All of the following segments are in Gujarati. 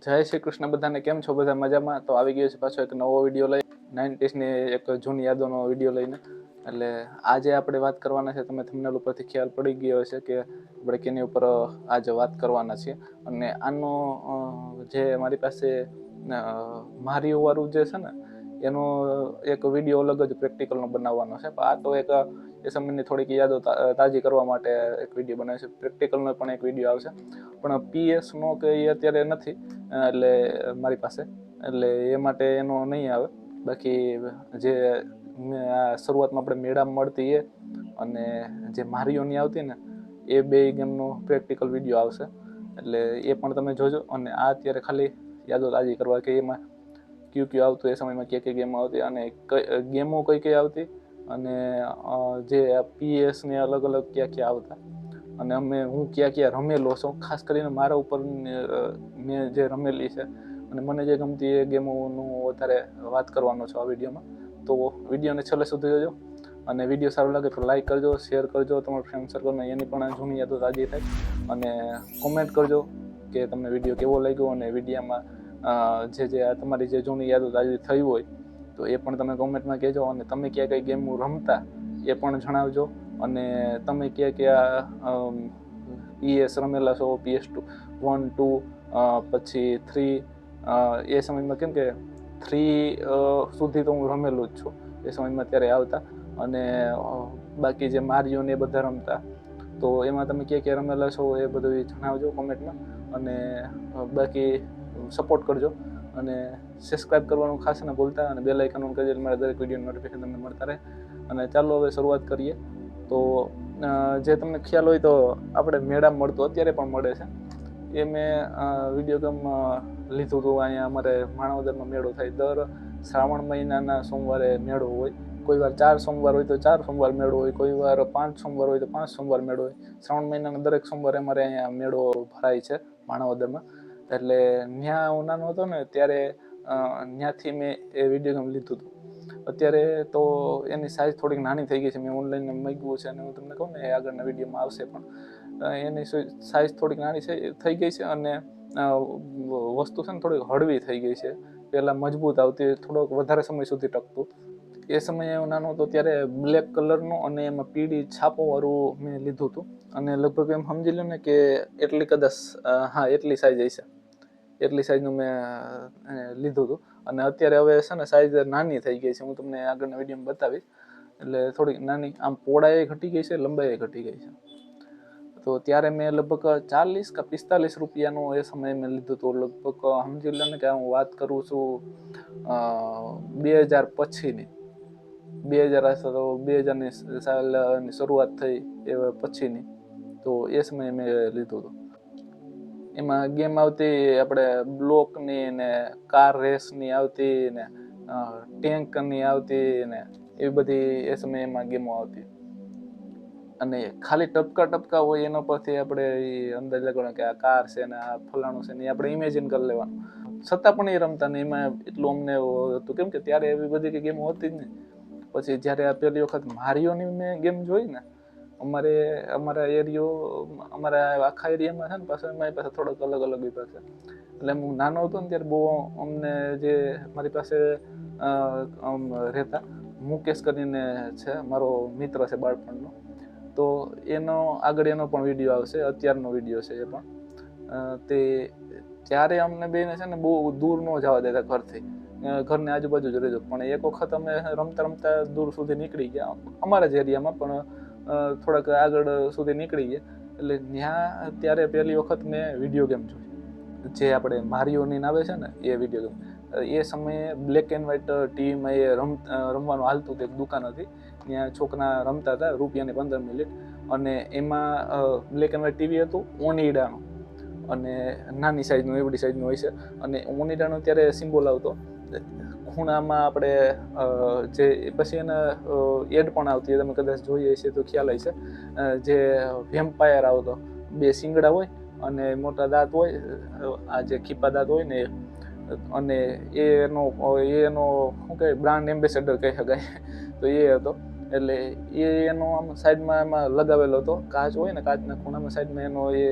જય શ્રી કૃષ્ણ બધાને. કેમ છો બધા? મજામાં? તો આવી ગયો છે પાછો એક નવો વિડીયો લઈ, 90sની એક જૂની યાદોનો વિડીયો લઈને. એટલે આજે આપણે વાત કરવાના છે, તમે થંબનેલ ઉપરથી ખ્યાલ પડી ગયો હશે કે આપણે કેની ઉપર આજે વાત કરવાના છીએ. અને આનો જે મારી પાસે મારીઓ વાળું જે છે ને એનો એક વિડીયો અલગ જ પ્રેક્ટિકલનો બનાવવાનો છે. આ તો એક એ સમયની થોડીક યાદો તાજી કરવા માટે એક વિડીયો બનાવે છે. પ્રેક્ટિકલનો પણ એક વિડીયો આવશે, પણ PS નો કે એ અત્યારે નથી એટલે મારી પાસે, એટલે એ માટે એનો નહીં આવે. બાકી જે શરૂઆતમાં આપણે મેળામાં મળતી એ અને જે મારીઓની આવતી ને એ બે ગેમનો પ્રેક્ટિકલ વિડીયો આવશે, એટલે એ પણ તમે જોજો. અને આ અત્યારે ખાલી યાદો તાજી કરવા કે એમાં કયું આવતું, એ સમયમાં કઈ ગેમો આવતી અને ગેમો કઈ આવતી, અને જે PS ને અલગ અલગ ક્યાં આવતા, અને હું ક્યાં રમેલો છું. ખાસ કરીને મારા ઉપર મેં જે રમેલી છે અને મને જે ગમતી એ ગેમોનું વધારે વાત કરવાનો છે આ વિડીયોમાં. તો વિડીયોને છેલ્લે સુધી જોજો, અને વિડીયો સારો લાગે તો લાઈક કરજો, શેર કરજો તમારા ફ્રેન્ડ સર્કલમાં, એની પણ જૂની યાદો તાજી થાય. અને કોમેન્ટ કરજો કે તમને વિડીયો કેવો લાગ્યો, અને વિડીયોમાં જે તમારી જે જૂની યાદો તાજી થઈ હોય તો એ પણ તમે કોમેન્ટમાં કહેજો. અને તમે ક્યાં કઈ ગેમ રમતા એ પણ જણાવજો. અને તમે ક્યાં PS રમેલા છો, PS2 1 2 પછી 3, એ સમયમાં કેમ કે 3 સુધી તો હું રમેલું જ છું એ સમયમાં ત્યારે આવતા. અને બાકી જે મારીઓ ને એ બધા રમતા, તો એમાં તમે ક્યાં રમેલા છો એ બધું જણાવજો કોમેન્ટમાં. અને બાકી સપોર્ટ કરજો, અને સબસ્ક્રાઈબ કરવાનું ખાસ ન ભૂલતા, અને બેલ આઇકન ઓન કરી દેજો, મારા દરેક વિડીયો નોટિફિકેશન તમને મળતા રહે. અને ચાલો હવે શરૂઆત કરીએ. તો જે તમને ખ્યાલ હોય તો આપણે મેળામાં મળતું, અત્યારે પણ મળે છે, એ મેં વિડીયો ગેમ લીધું હતું. અહીંયા અમારે માણાવદરમાં મેળો થાય, દર શ્રાવણ મહિનાના સોમવારે મેળો હોય. કોઈ વાર 4 સોમવાર હોય તો 4 સોમવાર મેળો હોય, કોઈ વાર 5 સોમવાર હોય તો 5 સોમવાર મેળો હોય. શ્રાવણ મહિનાના દરેક સોમવારે અમારે અહીંયા મેળો ભરાય છે માણાવદરમાં. એટલે ત્યાં હું નાનો હતો ને ત્યારે ત્યાંથી મેં એ વિડીયો ગેમ લીધું હતું. અત્યારે તો એની સાઇઝ થોડીક નાની થઈ ગઈ છે, મેં ઓનલાઈન મંગાવ્યું છે, અને હું તમને કહું ને એ આગળના વિડીયોમાં આવશે, પણ એની સાઇઝ થોડીક નાની થઈ ગઈ છે. અને વસ્તુ છે ને થોડીક હળવી થઈ ગઈ છે. પહેલાં મજબૂત આવતી, થોડોક વધારે સમય સુધી ટકતું. એ સમયે હું નાનો હતો ત્યારે બ્લેક કલરનું અને એમાં પીળી છાપોવાળું મેં લીધું હતું. અને લગભગ એમ સમજી લો ને કે એટલી કદાચ, હા એટલી સાઇઝ હશે, એટલી સાઇઝનું મેં લીધું હતું. અને અત્યારે હવે છે ને સાઇઝ નાની થઈ ગઈ છે, હું તમને આગળના વિડીયોમાં બતાવીશ. એટલે થોડીક નાની, આમ પહોળાઈ ઘટી ગઈ છે, લંબાઈ ઘટી ગઈ છે. તો ત્યારે મેં લગભગ 40 કે 45 રૂપિયાનું એ સમયે મેં લીધું હતું. લગભગ સમજી લો ને કે હું વાત કરું છું 2000 પછીની, 2000 હશે તો 2000ની સાલની શરૂઆત થઈ એ પછીની. તો એ સમયે મેં લીધું હતું. એમાં ગેમ આવતી આપણે બ્લોકની ને કાર રેસની આવતી ને ટેન્કની આવતી ને એવી બધી એ સમયે એમાં ગેમો આવતી. અને ખાલી ટપકા હોય એના પરથી આપણે અંદાજ લગાવવાનો કે આ કાર છે ને આ ફલાણું છે ને એ આપણે ઇમેજિન કરી લેવાનું. છતાં પણ એ રમતા ને એમાં એટલું અમને હતું, કેમ કે ત્યારે એવી બધી કઈ ગેમો હતી જ નહીં. પછી જ્યારે આ પહેલી વખત મારીઓની મેં ગેમ જોઈ ને, અમારા એરિયો, અમારા આખા એરિયામાં છે ને પાછળ મારી પાસે થોડોક અલગ વિભાગ છે. એટલે હું નાનો હતો ને ત્યારે બહુ અમને, જે મારી પાસે રહેતા મુકેશ કરીને છે, મારો મિત્ર છે બાળપણનો, તો એનો આગળ એનો પણ વિડીયો આવશે, અત્યારનો વિડીયો છે એ પણ. તે ત્યારે અમને બેને છે ને બહુ દૂર ન જવા દેતા ઘરથી, ઘરની આજુબાજુ જ રહેજો. પણ એક વખત અમે રમતા દૂર સુધી નીકળી ગયા, અમારા જ એરિયામાં, પણ થોડાક આગળ સુધી નીકળી ગયા. એટલે ત્યાં ત્યારે પહેલી વખત મેં વિડીયો ગેમ જોઈ, જે આપણે મારીઓની આવે છે ને એ વિડીયો ગેમ. એ સમયે બ્લેક એન્ડ વ્હાઈટ ટીવીમાં એ રમવાનું હાલતું હતું. એક દુકાન હતી, ત્યાં છોકરા રમતા હતા, રૂપિયાની 15 મિનિટ. અને એમાં બ્લેક એન્ડ વ્હાઈટ ટીવી હતું, ઓનિડાનું, અને નાની સાઈઝનું, એવડી સાઈઝનું હોય છે. અને ઓનિડાનો ત્યારે સિમ્બોલ આવતો ખૂણામાં, આપણે જે પછી એના એડ પણ આવતી, તમે કદાચ જોઈએ છે તો ખ્યાલ હશે. જે વેમ્પાયર આવતો, 2 શિંગડા હોય અને મોટા દાંત હોય, આ જે ખીપા દાંત હોય ને, અને એનો શું કહે, બ્રાન્ડ એમ્બેસેડર કહી શકાય. તો એ હતો. એટલે એ એનો આમ સાઈડમાં એમાં લગાવેલો હતો, કાચ હોય ને કાચના ખૂણામાં સાઈડમાં એનો એ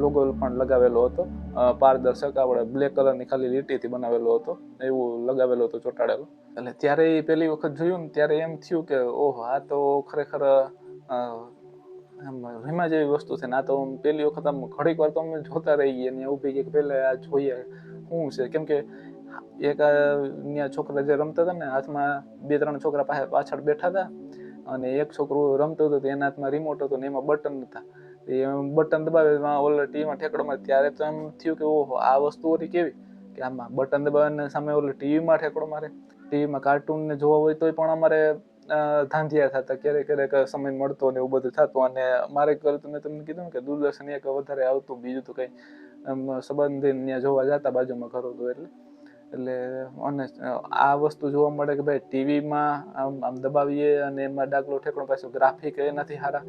લોગો પણ લગાવેલો હતો, પારદર્શક આપણે બ્લેક કલરની ખાલી લીટીથી બનાવેલો હતો, એવું લગાવેલો હતો, ચોંટાડેલો. એટલે ત્યારે એ પહેલી વખત જોયું ને ત્યારે એમ થયું કે ઓહો, આ તો ખરેખર આમ રીમા જેવી વસ્તુ છે ને. આ તો પહેલી વખત આમ ઘડીક વાર તો અમે જોતા રહી ગયા ને ઊભી કે પહેલા આ જોઈએ શું છે. કેમ કે એક ત્યાં છોકરા જે રમતા હતા ને, હાથમાં 2-3 છોકરા પાછળ બેઠા હતા અને એક છોકરું રમતું હતું, એના હાથમાં રિમોટ હતું ને એમાં બટન હતા. એ બટન દબાવે ઓલા ટીવીમાં ઠેકડો મારે. ત્યારે તો એમ થયું કે ઓહો, આ વસ્તુ હતી કેવી કે આમાં બટન દબાવીને સામે ઓલો ટીવીમાં ઠેકડો મારે. ટીવીમાં કાર્ટૂન ને જોવા હોય તોય પણ અમારે ધાંધિયા થતા, ક્યારેક સમય મળતો ને એવું બધું થતું. અને મારે ઘરે તો મેં તમને કીધું ને કે દૂરદર્શન એક વધારે આવતું, બીજું તો કંઈ સંબંધી ત્યાં જોવા જતા, બાજુમાં ઘર હતું એટલે અને આ વસ્તુ જોવા મળે કે ભાઈ ટીવીમાં આમ દબાવીએ અને એમાં ડાકલો ઠેકડો, પાછું ગ્રાફિક એનાથી સારા.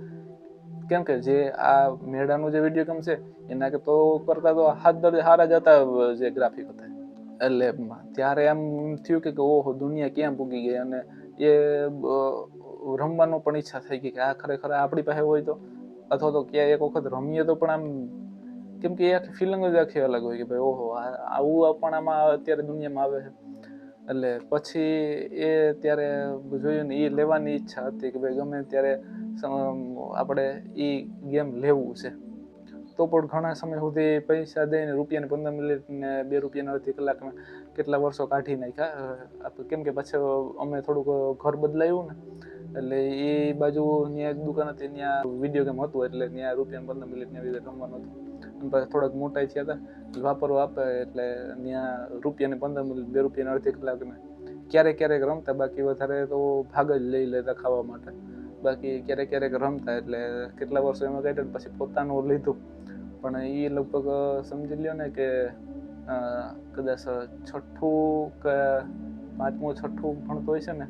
કેમ કે જે આ મેળાનું જે વિડીયો ગેમ છે એના તો કરતા તો હાથ દર્દે સારા જ હતા જે ગ્રાફિક હતા. એટલે ત્યારે એમ થયું કે ઓહો, દુનિયા ક્યાં પૂગી ગઈ. અને એ રમવાનું પણ ઈચ્છા થઈ ગઈ કે આ ખરેખર આપણી પાસે હોય તો, અથવા તો ક્યાં એક વખત રમીએ તો પણ આમ, કેમ કે એ ફિલિંગ જ આખી અલગ હોય કે ભાઈ ઓહો, આવું પણ આમાં અત્યારે દુનિયામાં આવે છે. એટલે પછી એ ત્યારે જોયું ને એ લેવાની ઈચ્છા હતી કે ભાઈ ગમે ત્યારે આપણે એ ગેમ લેવું છે. તો પણ ઘણા સમય સુધી પૈસા દઈને ₹15 ને ₹2 અડધી કલાકમાં કેટલા વર્ષો કાઢી નાખ્યા. કેમ કે પછી અમે થોડુંક ઘર બદલાયું ને, એટલે એ બાજુ ત્યાં એક દુકાન હતી, ત્યાં વિડીયો ગેમ હતું, એટલે ત્યાં ₹15 એવી રીતે રમવાનું હતું. અને પછી થોડાક મોટા થયા હતા, વાપરવા આપે એટલે ત્યાં ₹15 ₹2 અડધી કલાકને ક્યારેક રમતા. બાકી વધારે તો ભાગ જ લઈ લેતા ખાવા માટે. બાકી ક્યારેક રમતા. એટલે કેટલા વર્ષો એમાં કાઢ્યા. પછી પોતાનું લીધું, પણ એ લગભગ સમજી લ્યો ને કે કદાચ 6ઠું કે 5મું 6ઠું ભણતો હોય છે ને,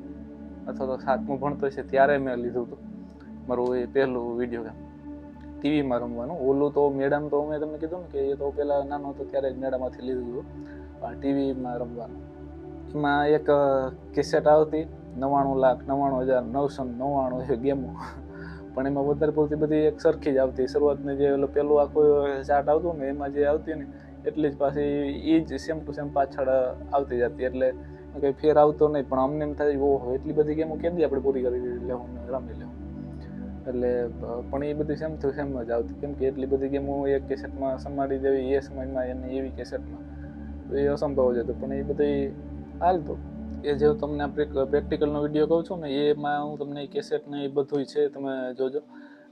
અથવા તો 7મું ભણતો હોય છે, ત્યારે મેં લીધું હતું મારું એ પહેલું વિડીયો ગેમ ટીવીમાં રમવાનું. ઓલું તો મેળામાં તો મેં તમને કીધું ને કે એ તો પેલા નાનો હતો ત્યારે જ મેળામાંથી લીધું હતું. ટીવીમાં રમવાનું, એમાં એક કેસેટ આવતી 99,99,999 એવી ગેમો, પણ એમાં વધારે પડતી બધી એક સરખી જ આવતી. શરૂઆતની જે પેલું આખું ચાર્ટ આવતું ને એમાં જે આવતી ને એટલી જ પાછી એ જ સેમ ટુ સેમ પાછળ આવતી જતી. એટલે કંઈ ફેર આવતો નહીં. પણ અમને એમ થાય ઓહો, એટલી બધી ગેમો કેમ આપણે પૂરી કરી લેવું ને રમી લેવું. એટલે પણ એ બધી સેમ ટુ સેમ જ આવતી. કેમ કે એટલી બધી ગેમો એક કેસેટમાં સમાડી દેવી એ સમયમાં એને એવી કેસેટમાં એ અસંભવ જ હતું. પણ એ બધી હાલતું. એ જે તમને પ્રેક્ટિકલનો વિડીયો કહું છું ને, એમાં હું તમને કેસેટ ને એ બધું છે, તમે જોજો.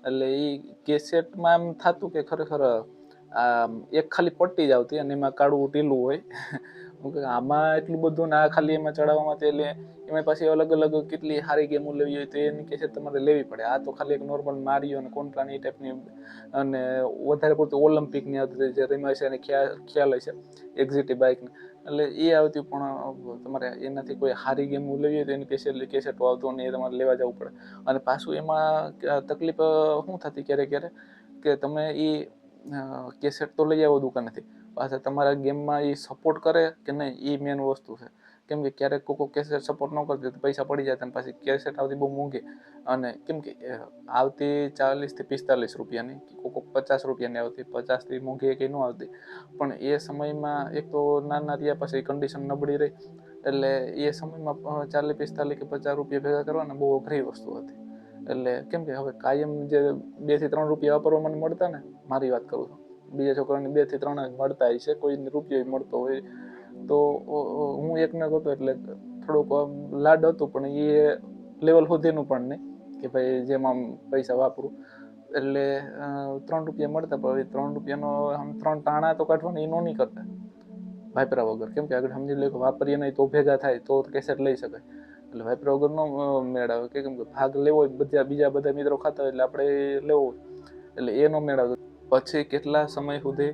એટલે એ કેસેટમાં એમ થતું કે ખરેખર એક ખાલી પટ્ટી જ આવતી અને એમાં કાળું ટીલું હોય. આમાં એટલું બધું ના, ખાલી એમાં ચડાવવામાં એટલે એમાં પછી અલગ અલગ કેટલી સારી ગેમો લેવી હોય તો એની કેસેટ તમારે લેવી પડે. આ તો ખાલી એક નોર્મલ મારિયો અને કોન્ટ્રા એ ટાઈપની, અને વધારે પડતું ઓલિમ્પિકની આવતી જે રમાય છે એને ખ્યાલ હશે, એક્ઝિટી બાઇકની. એટલે એ આવતી. પણ તમારે એનાથી કોઈ સારી ગેમ લેવી હોય તો એની કેસેટો આવતું અને એ તમારે લેવા જવું પડે. અને પાછું એમાં તકલીફ શું થતી ક્યારેક કે તમે એ કેસેટ તો લઈ આવો દુકાનેથી, પાછા તમારા ગેમમાં એ સપોર્ટ કરે કે નહીં એ મેન વસ્તુ છે. કેમ કે ક્યારેક કોઈ કેસેટ સપોર્ટ ન કરતી તો પૈસા પડી જાય. અને પાછી કેસેટ આવતી બહુ મોંઘી, અને કેમ કે આવતી 40 થી 45 રૂપિયાની, કોઈ 50 રૂપિયાની આવતી. 50થી મોંઘી કંઈ ન આવતી. પણ એ સમયમાં એક તો નાના રહ્યા, પછી કન્ડિશન નબળી રહી, એટલે એ સમયમાં 40, 45 કે 50 રૂપિયા ભેગા કરવાના બહુ અઘરી વસ્તુ હતી. એટલે કેમ કે હવે કાયમ જે 2 થી 3 રૂપિયા વાપરવા મને મળતા ને, મારી વાત કરું છું, બીજા છોકરાને 2 થી 3 મળતા હોય છે, કોઈને રૂપિયો મળતો હોય. તો હું એકને હતો એટલે થોડુંક લાડ હતું, પણ એ લેવલ સુધીનું પણ નહીં કે ભાઈ જેમાં પૈસા વાપરું. એટલે 3 રૂપિયા મળતા, પણ ₹3નો આમ 3 ટાણા તો કાઢવાના એ નો નહીં કરતા વાપરા વગર. કેમ કે આગળ સમજી લે કે વાપરીએ નહીં તો ભેગા થાય તો કેસેટ લઈ શકાય. એટલે વાપરા વગર નો મેળાવે. કેમ કે ભાગ લેવો હોય, બીજા બધા મિત્રો ખાતા હોય એટલે આપણે લેવો હોય, એટલે એ નો મેળવતો. પછી કેટલા સમય સુધી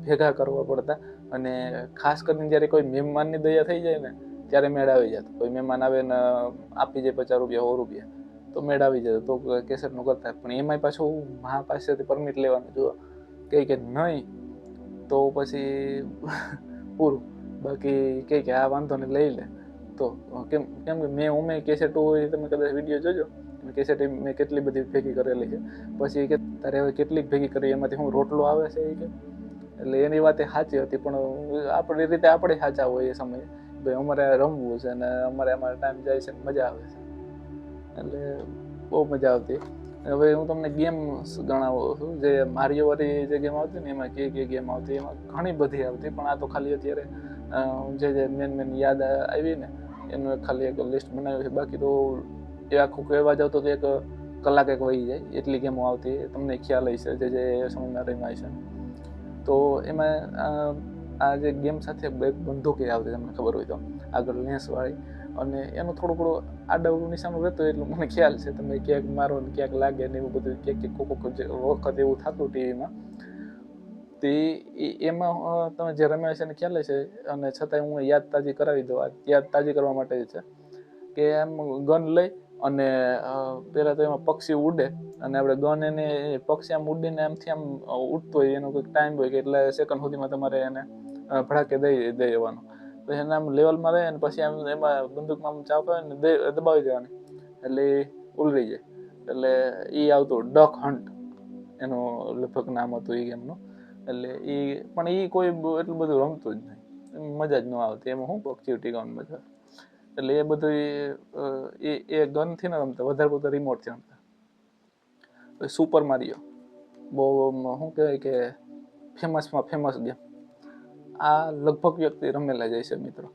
ભેગા કરવા પડતા. અને ખાસ કરીને જ્યારે કોઈ મહેમાનની દયા થઈ જાય ને ત્યારે મેળ આવી જતો. કોઈ મહેમાન આવે ને આપી જાય ₹50, ₹100 તો મેળ આવી જતો, તો કેસેટનું કરતા. પણ એમાંય પાછું મા પાસેથી પરમિટ લેવાનું, જો કે નહીં તો પછી પૂરું. બાકી કે આ વાંધો ને લઈ લે. તો કેમ કેમ કે મેં કેસેટો હોય તમે કદાચ વિડીયો જોજો, કેસેટ મેં કેટલી બધી ભેગી કરેલી છે. પછી કે તારે હવે કેટલીક ભેગી કરી એમાંથી હું રોટલો આવે છે એ કે, એટલે એની વાત એ સાચી હતી, પણ આપણી રીતે આપણે સાચા હોય એ સમયે, ભાઈ અમારે રમવું છે અને અમારે ટાઈમ જાય છે, મજા આવે છે, એટલે બહુ મજા આવતી. હવે હું તમને ગેમ ગણાવું છું, જે મારિયો વાળી જે ગેમ આવતી ને એમાં કે ગેમ આવતી, એમાં ઘણી બધી આવતી, પણ આ તો ખાલી અત્યારે જે મેન યાદ આવી ને એનું ખાલી એક લિસ્ટ બનાવ્યું છે. બાકી તો એ આખું કહેવા જાવ તો એક કલાક એક વહી જાય એટલી ગેમો આવતી, તમને ખ્યાલ હશે જે સમયમાં રમાય છે. તો એમાં આ જે ગેમ સાથે એક બંદૂક આવતી, તમને ખબર હોય તો, આગળ લેન્સ વાળી, અને એનું થોડું આડું નિશાનું રહેતું એટલું મને ખ્યાલ છે. તમે ક્યાંક મારો ને ક્યાંક લાગે ને એવું બધું ક્યાંક વખત એવું થતું ટીવીમાં. તે એમાં તમે જે રમ્યા છે એને ખ્યાલ છે, અને છતાંય હું યાદ તાજી કરાવી દઉં. યાદ તાજી કરવા માટે છે કે એમ ગન લઈ અને પેલા તો એમાં પક્ષી ઉડે, અને આપણે ગન એને પક્ષી આમ ઉડીને આમથી આમ ઉડતો હોય, એનો કોઈ ટાઈમ હોય કે એટલા સેકન્ડ સુધીમાં તમારે એને ભડાકે દઈ દેવાનો. પછી એને આમ લેવલમાં રહે ને પછી આમ એમાં બંદૂકમાં આમ ચાપ આવે ને દબાવી દેવાની, એટલે ઉલરી જાય. એટલે એ આવતું ડક હન્ટ એનું લગભગ નામ હતું એ ગેમનું. એટલે એ પણ એ કોઈ એટલું બધું રમતું જ નહીં, મજા જ ન આવતી એમાં. શું પક્ષી ટીકાવાની મજા? એટલે એ બધું એ ગનથી ન રમતા, વધારે પડતા રિમોટથી રમતા. સુપર મારિયો બહુ શું કહેવાય કે ફેમસમાં ફેમસ ગેમ, આ લગભગ વ્યક્તિ રમેલા જાય છે મિત્રો.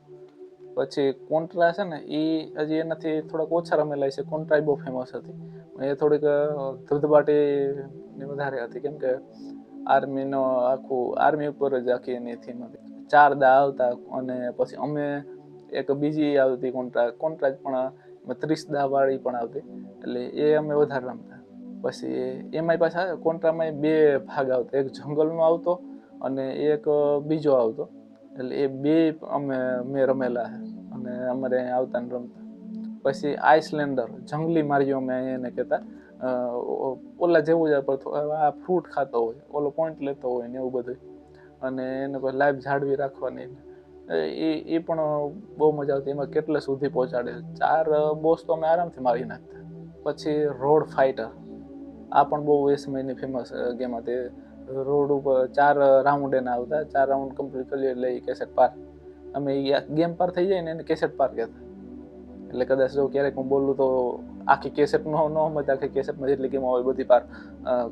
પછી કોન્ટ્રા છે ને, એ હજી એનાથી થોડાક ઓછા રમેલા છે. કોન્ટ્રા બહુ ફેમસ હતી, એ થોડીક ધબધબાટી વધારે હતી, કેમ કે આર્મીનો આખું આર્મી ઉપર જ આખી એની થીમ હતી. 4 દા આવતા, અને પછી અમે એક બીજી આવતી કોન્ટ્રા જ પણ 30 દા વાળી પણ આવતી, એટલે એ અમે વધારે રમતા. પછી એમાંય પાછા કોન્ટ્રામાં 2 ભાગ આવતા, એક જંગલનો આવતો અને એક બીજો આવતો, એટલે એ 2 મેં રમેલા છે અને અમારે અહીંયા આવતા ને રમતા. પછી આઈસલેન્ડર જંગલી માર્યો અમે એને કહેતા, ઓલા જેવું જ આ ફ્રૂટ ખાતો હોય, ઓલો પોઈન્ટ લેતો હોય ને એવું બધું, અને એને પછી લાઈફ જાળવી રાખવાની. એ પણ બહુ મજા આવતી. એમાં કેટલે સુધી પહોંચાડે, 4 બોસ તો અમે આરામથી મારી નાખતા. પછી રોડ ફાઇટર, આ પણ બહુ એ સમયની ફેમસ ગેમ હતી. રોડ ઉપર 4 રાઉન્ડ એના આવતા, 4 રાઉન્ડ કમ્પ્લીટ કરી એટલે એ કેસેટ પાર. અમે ગેમ પાર થઈ જાય ને એને કેસેટ પાર કહેતા. એટલે કદાચ જો ક્યારેક હું બોલું તો આખી કેસેટ ન સમજ, આખી કેસેટમાં જેટલી ગેમો હોય બધી પાર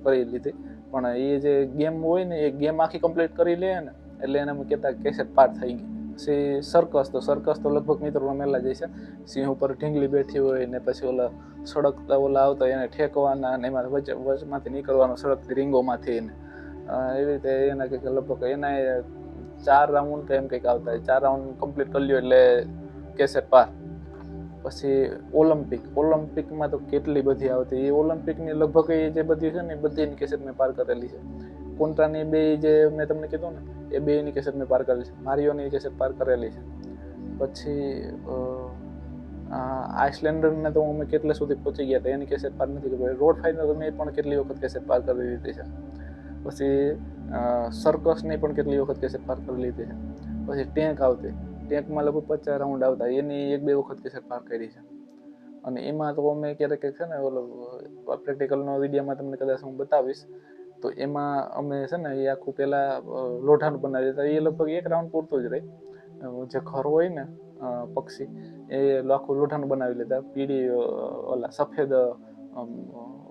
કરી લીધી, પણ એ જે ગેમ હોય ને એ ગેમ આખી કમ્પ્લીટ કરી લે ને એટલે એને અમે કહેતા કેસેટ પાર થઈ ગઈ. પછી સર્કસ તો લગભગ મિત્રો રમેલા જ છે. સિંહ ઉપર ઢીંગલી બેઠી હોય ને પછી ઓલા સડકતા ઓલા આવતા એને ઠેકવાના, અને એમાં વચમાંથી નીકળવાનું સડકતી રીંગોમાંથી, ને એવી રીતે એના કંઈક લગભગ એના 4 રાઉન્ડ એમ કંઈક આવતા. 4 રાઉન્ડ કમ્પ્લીટ કરી લ્યો એટલે કેસેટ પાર. પછી ઓલિમ્પિકમાં તો કેટલી બધી આવતી. એ ઓલિમ્પિકની લગભગ એ જે બધી છે ને એ બધીની કેસેટ મેં પાર કરેલી છે. કોન્ટ્રાની 2 જે મેં તમને કીધું ને એ 2ની કેસેટ મેં પાર કરેલી છે. મારિયોની કેસેટ પાર કરેલી છે. પછી આઇસલેન્ડરને તો અમે કેટલે સુધી પહોંચી ગયા હતા એની કેસેટ પાર નથી કરી. રોડ ફાઇટર મેં પણ કેટલી વખત કેસેટ પાર કરી લીધી છે. પછી સર્કસની પણ કેટલી વખત કેસેટ પાર કરી લીધી છે. પછી ટેન્ક આવતી, ટેન્કમાં લગભગ 50 રાઉન્ડ આવતા, એની 1-2 વખત કેસેટ પાર કરી છે. અને એમાં તો અમે ક્યારેક છે ને ઓલો પ્રેક્ટિકલનો વિડીયોમાં તમને કદાચ હું બતાવીશ, તો એમાં અમે છે ને એ આખું પેલા લોઢાનું બનાવી દેતા. એ લગભગ 1 રાઉન્ડ પૂરતું જ રહી. જે ઘર હોય ને પક્ષી એ આખું લોઢાનું બનાવી લેતા, પીળી ઓલા સફેદ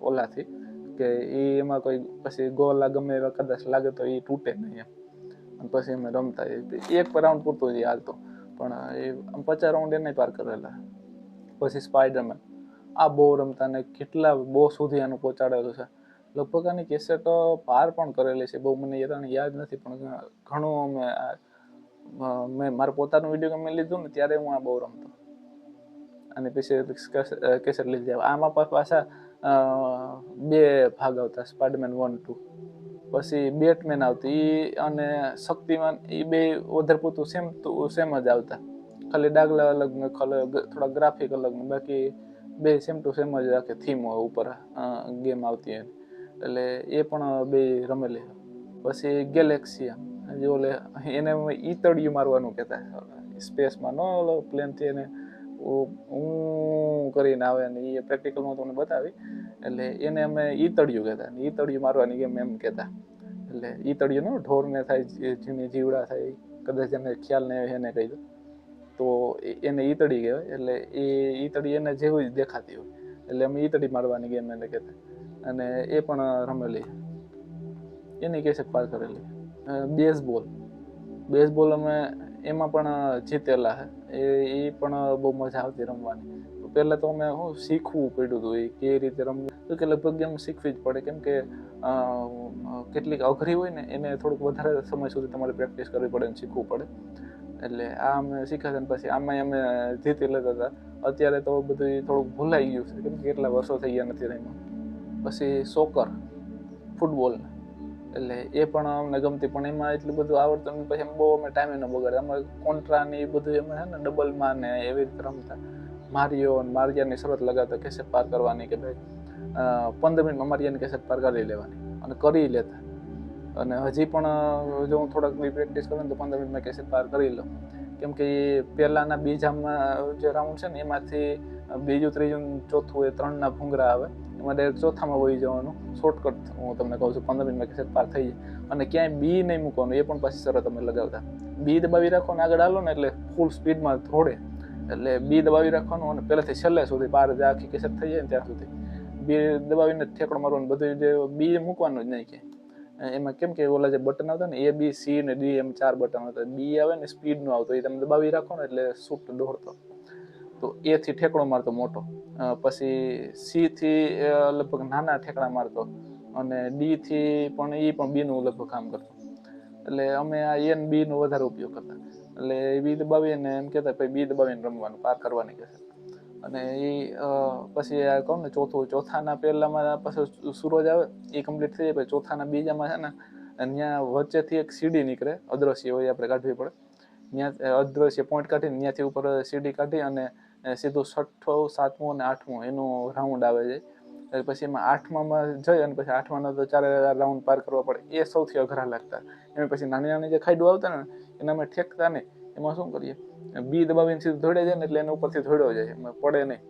ઓલાથી, કે એમાં કોઈ પછી ગોલા ગમે એવા કદાચ લાગે તો એ તૂટે નહીં એમ. અને પછી અમે રમતા. 1 રાઉન્ડ પૂરતું જ હાલતો, પણ એ 50 રાઉન્ડ એને પાર કરેલા. પછી સ્પાઈડરમેન, આ બહુ રમતા ને કેટલા બહુ સુધી આનું પહોંચાડેલું છે. લગભગ આની કેસેટ પાર પણ કરેલી છે, બહુ મને યાદ નથી, પણ ઘણું મેં મારા પોતાનું વિડીયો ગેમ લીધું ને ત્યારે હું આ બહુ રમતો. અને પછી કેસેટ લીધી. આમાં પાછા 2 ભાગ આવતા, સ્પાઈડરમેન 1-2. પછી બેટમેન આવતી, અને શક્તિમાન, એ 2 વધારે પૂરતું સેમ જ આવતા, ખાલી ડાગલા અલગ ને થોડા ગ્રાફિક અલગ ને, બાકી 2 સેમ ટુ સેમ જ આખી થીમ ઉપર ગેમ આવતી. એટલે એ પણ 2 રમેલી. પછી ગેલેક્સિયા, જે ઓલે એને ઈતળિયું મારવાનું કહેતા, સ્પેસમાં ન ઓલો પ્લેનથી એને હું કરીને આવે ને એ પ્રેક્ટિકલમાં તમને બતાવી. એટલે એને અમે ઈતળિયું કહેતા, ઈતળિયું મારવાની ગેમ એમ કહેતા. એટલે ઈતળિયું ઢોરને થાય, જેને જીવડા થાય, કદાચ એને ખ્યાલ નહીં હોય એને કહી દો તો એને ઈતળી કહેવાય. એટલે એ ઈતળી એને જેવું જ દેખાતી હોય એટલે અમે ઈતળી મારવાની ગેમ એને કહેતા. અને એ પણ રમેલી, એની કેસેટ પાર કરેલી. બેઝબોલ અમે એમાં પણ જીતેલા છે. એ પણ બહુ મજા આવતી રમવાની. પહેલા તો અમે શીખવું પડ્યું હતું એ કેવી રીતે રમવું, તો કે લગભગ ગેમ શીખવી જ પડે, કેમ કે કેટલીક અઘરી હોય ને એને થોડુંક વધારે સમય સુધી તમારે પ્રેક્ટિસ કરવી પડે અને શીખવું પડે. એટલે આ અમે શીખ્યા હતા. પછી આમાં અમે જીતી લેતા હતા. અત્યારે તો બધું થોડુંક ભૂલાઈ ગયું છે, કેમ કે કેટલા વર્ષો થઈ ગયા નથી રમ્યા. પછી સોકર, ફૂટબોલ, એટલે એ પણ અમને ગમતી, પણ એમાં એટલું બધું આવડતું નહીં. પછી બહુ અમે ટાઈમ ન બગાડે. અમે કોન્ટ્રા ને એ બધું એમાં છે ને ડબલમાં ને એવી રીતે રમતા. મારિયાની શરત લગાવતા કેસેટ પાર કરવાની કે ભાઈ 15 મિનિટમાં મારિયાની કેસેટ પાર કરી લેવાની, અને કરી લેતા. અને હજી પણ જો હું થોડાક પ્રેક્ટિસ કરું તો 15 મિનિટમાં કેસેટ પાર કરી લઉં, કેમ કે એ પહેલાના બીજામાં જે રાઉન્ડ છે ને એમાંથી બીજું, ત્રીજું, ચોથું એ 3ના ભૂંગરા આવે, એમાં ડાયરેક્ટ ચોથામાં વહી જવાનું. શોર્ટકટ હું તમને કહું છું, 15 મિનિટમાં કેસેટ પાર થઈ જાય. અને ક્યાંય બી નહીં મૂકવાનું, એ પણ પાછી શરત અમે લગાવતા. બી દબાવી રાખવાનું, આગળ હાલો ને એટલે ફૂલ સ્પીડમાં થોડે, એટલે બી દબાવી રાખવાનું અને પહેલાથી છેલ્લે સુધી પાર આખી કેસેટ થઈ જાય ને ત્યાં સુધી બી દબાવીને ઠેકડો મારવાનું. બધું જે બી મૂકવાનું જ નહીં કે એમાં, કેમ કે ઓલા જે બટન આવતા ને A, B, C ને D એમ 4 બટન આવતા. બી આવે ને સ્પીડ નો આવતો, એ તમે દબાવી રાખો ને એટલે શૂટ દોડતો. તો એ થી ઠેકડો મારતો મોટો, પછી C થી લગભગ નાના ઠેકડા મારતો, અને D થી પણ એ પણ બી નું લગભગ કામ કરતો. એટલે અમે આ A ને B નો વધારે ઉપયોગ કરતા. એટલે બી દબાવીને એમ કહેતા ભાઈ બી દબાવીને રમવાનું, પાર કરવાની કહેશે. અને એ પછી કહું ને ચોથાના પહેલામાં પછી સૂરજ આવે એ કમ્પ્લીટ થઈ જાય. પછી ચોથાના બીજામાં છે ને ત્યાં વચ્ચેથી એક સીડી નીકળે, અદ્રશ્ય હોય, આપણે કાઢવી પડે. ત્યાં અદ્રશ્ય પોઈન્ટ કાઢીને ત્યાંથી ઉપર સીડી કાઢી અને સીધું 6ઠું, 7મું અને 8મું એનું રાઉન્ડ આવે છે. પછી એમાં 8મામાં જઈ અને પછી 8માનો તો 4 રાઉન્ડ પાર કરવા પડે. એ સૌથી અઘરા લાગતા. એમાં પછી નાની નાની જે ખાઈડું આવતા ને એના અમે ઠેકતા નહીં. એમાં શું કરીએ, બી દબાવીને સીધું ધોડે જાય ને એટલે એને ઉપરથી ધોડ્યો જાય, એમાં પડે નહીં.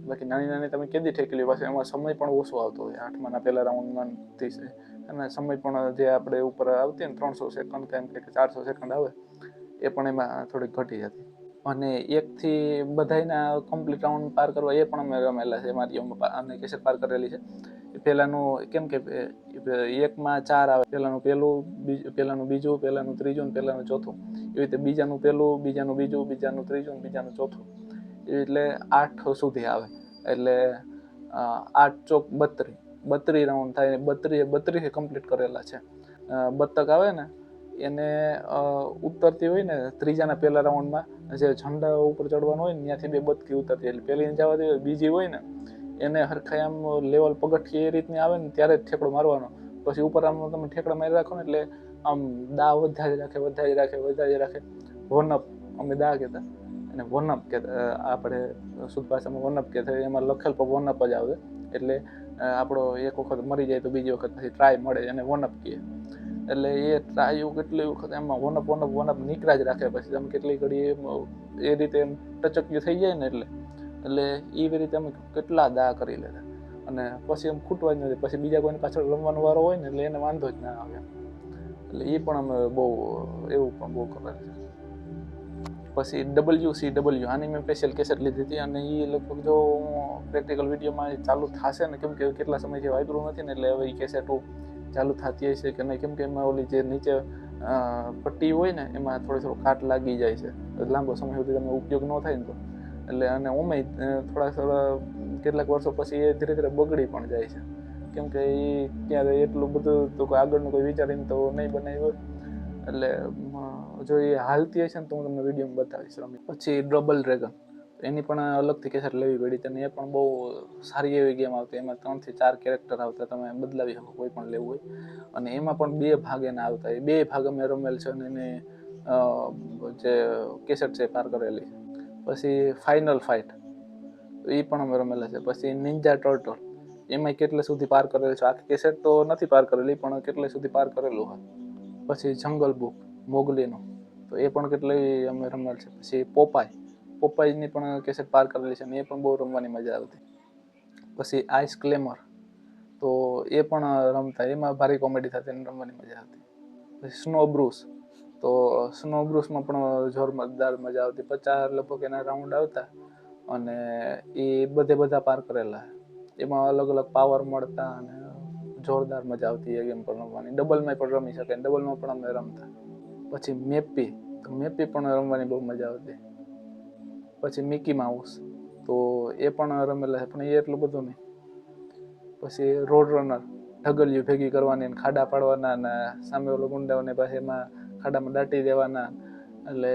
બાકી નાની નાની તમે કેદી ઠેકેલી, પાછી એમાં સમય પણ ઓછો આવતો હોય. 8માના પહેલા રાઉન્ડમાં અને સમય પણ જે આપણે ઉપર આવતી ને 300 સેકન્ડ તેમ કે 400 સેકન્ડ આવે, એ પણ એમાં થોડીક ઘટી જતી. અને એકથી બધાના કમ્પ્લીટ રાઉન્ડ પાર કરવા એ પણ અમે રમેલા છે. મારી કેસેટ પાર કરેલી છે. પહેલાનું કેમ કે 1માં 4 આવે, પહેલાનું બીજું, પહેલાનું ત્રીજું ને પહેલાનું ચોથું. એવી રીતે બીજાનું પહેલું, બીજાનું બીજું, બીજાનું ત્રીજું, બીજાનું ચોથું, એટલે 8 સુધી આવે. એટલે 8 ચોક 32 રાઉન્ડ થાય. 32 કમ્પ્લીટ કરેલા છે. બતક આવે ને એને ઉતરતી હોય ને ત્રીજાના પહેલા રાઉન્ડમાં, જે ઝંડા ઉપર ચડવાનું હોય ને ત્યાંથી 2 બતકી ઉતરતી. એટલે પહેલી જવા દે, બીજી હોય ને એને હરખાઈ આમ લેવલ પગથિયે એ રીતની આવે ને ત્યારે જ ઠેકડો મારવાનો. પછી ઉપર આમ તમે ઠેકડા મારી રાખો ને એટલે આમ દા વધારી રાખે. વનઅપ અમે દા કહેતા, અને વનઅપ કહેતા આપણે શુદ્ધ ભાષામાં વનઅપ કહેતા. એમાં લખેલ પણ વનઅપ જ આવે. એટલે આપણો એક વખત મરી જાય તો બીજી વખત પછી ટ્રાય મળે, એને વનઅપ કહે. એટલે એ ટ્રાય કેટલી વખત એમાં વનઅપ નીકળ્યા જ રાખે. પછી તમે કેટલી ઘડી એ રીતે એમ ટચક્યું થઈ જાય ને એટલે એવી રીતે અમે કેટલા દા કરી લેતા. અને પછી એમ ખૂટવા જ નથી. પછી બીજા કોઈની પાછળ રમવાનો વારો હોય ને એટલે એને વાંધો જ ના આવે. એટલે એ પણ અમે એવું પણ બહુ કરે છે. પછી WCW, આની મેં સ્પેશિયલ કેસેટ લીધી હતી. અને એ લગભગ જો પ્રેક્ટિકલ વિડીયોમાં ચાલુ થશે ને, કેમ કે કેટલા સમયથી વાપર્યું નથી ને, એટલે હવે એ કેસેટો ચાલુ થતી હશે કે નહીં, કેમ કે એમાં ઓલી જે નીચે પટ્ટી હોય ને એમાં થોડો કાટ લાગી જાય છે. લાંબો સમય સુધી તમે ઉપયોગ ન થાય ને તો. એટલે અને થોડા કેટલાક વર્ષો પછી એ ધીરે ધીરે બગડી પણ જાય છે, કેમ કે એ ત્યારે એટલું બધું તો કોઈ આગળનું કોઈ વિચારીને તો નહીં બનાવ્યું હોય. એટલે જો એ હાલતી હશે ને તો હું તમને વિડીયોમાં બતાવીશ. પછી ડબલ ડ્રેગન, એની પણ અલગથી કેસેટ લેવી પડી. અને એ પણ બહુ સારી એવી ગેમ આવતી. એમાં 3 થી 4 કેરેક્ટર આવતા, તમે બદલાવી શકો કોઈ પણ લેવું હોય. અને એમાં પણ 2 ભાગ એના આવતા. એ 2 ભાગ અમે રમેલ છે અને એને જે કેસેટ છે પાર કરેલી. પછી ફાઇનલ ફાઇટ, એ પણ અમે રમેલા છે. પછી નિંજા ટર્ટલ, એમાં કેટલે સુધી પાર કરેલું છે. આખી કેસેટ તો નથી પાર કરેલી, પણ કેટલે સુધી પાર કરેલું હોય. પછી જંગલ બુક મોગલીનો, તો એ પણ કેટલી અમે રમેલ છે. પછી પોપાય, પોપાઈની પણ કેસેટ પાર કરેલી છે, અને એ પણ બહુ રમવાની મજા આવતી. પછી આઈસ ક્લેમર, તો એ પણ રમતા, એમાં ભારી કોમેડી થતી અને રમવાની મજા આવતી. પછી સ્નો બ્રુસ, તો સ્નો બ્રુસમાં પણ જોરદાર મજા આવતી. 50 લગભગ એના રાઉન્ડ આવતા અને એ બધા પાર કરેલા. એમાં અલગ અલગ પાવર મળતા અને જોરદાર મજા આવતી એ ગેમ પર રમવાની. ડબલમાં પણ રમી શકાય, ડબલમાં પણ અમે રમતા. પછી મેપી, તો મેપી પણ રમવાની બહુ મજા આવતી. પછી મિકી માઉસ, તો એ પણ રમેલા છે, પણ એ એટલું બધું નહીં. પછી રોડ રનર, ઢગલીઓ ભેગી કરવાની, ખાડા પાડવાના, અને સામે ઓલો ગુંડાઓને પાસે એમાં ખાડામાં દાટી દેવાના. એટલે